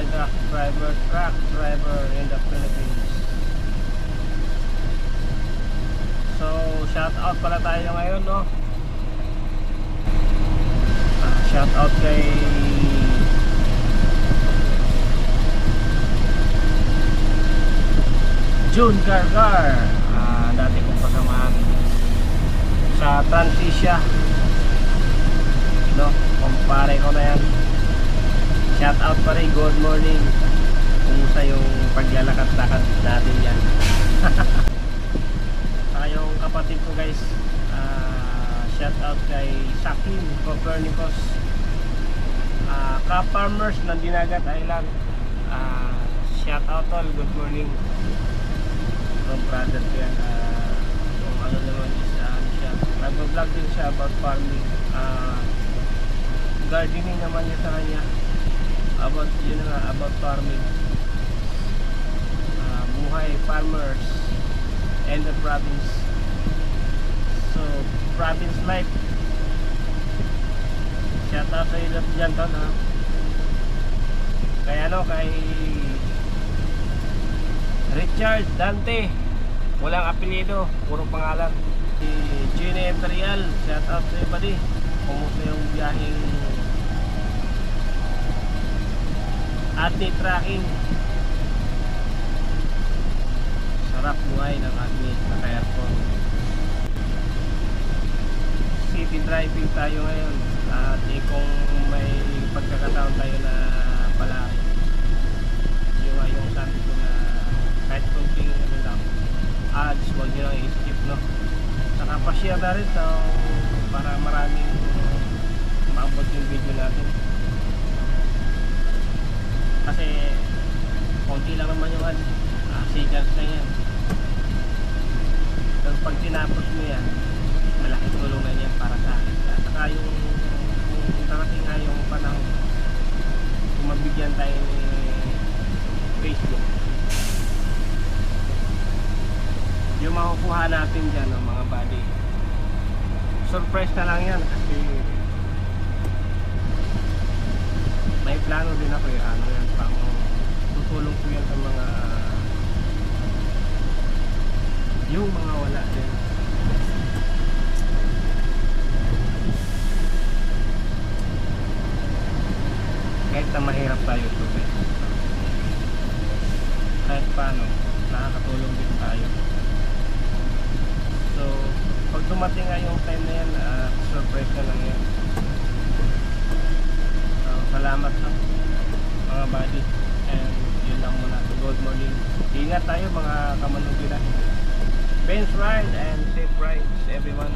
dry truck driver in the Philippines. So, shout out pala tayo ngayon, no? Shout out kay June Gargar, dati kong kasamahan sa Transisia, no? Kumpare ko na yan. Shout out pa rin, good morning. Kumusta yung paglalakad-lakad natin yan. Saka yung kapatid ko guys, shout out kay Sakin Copernicus, ka-farmers ng Dinagat Island. Shout out all, good morning from brother ko yan. Yung ano naman is siya, nag-vlog din siya about farming, gardening naman niya sa kanya, about yun nga, about farming, buhay farmers and the province. So province life. Shout out sa ilap dyan ton, ha. Kay ano, kay Richard Dante, walang apelyido, puro pangalan. Si Gene Imperial, shout out sa buddy. Kumusta yung biyaheng Adni tracking? Sarap buhay ng Adni naka-aircon. City driving tayo ngayon, at kung may pagkakataon tayo na pala yung sabi ko na kahit kunting ano lang, ads, huwag nyo lang i-skip, no? Saka pa-share na rin, so para maraming maabot yung video natin, kasi konti lang naman yung ads, seconds na yan. So pag tinapos mo yan, malaking tulong na yan para sa akin. At saka yung darating nga yung panahon kung mabigyan tayo ni Facebook, yung makukuha natin dyan ng mga buddy, surprise na lang yan, kasi may plano din ako yung ano yan, pang tutulong ko yan sa mga yung mga wala din. Kahit na mahirap tayo ito, kahit paano nakakatulong din tayo. So pag dumating nga yung time na yan, surprise na lang yan. So salamat lang mga buddy, and yun lang muna. Good morning, ingat tayo mga kamanugila. Bench ride and safe rides everyone.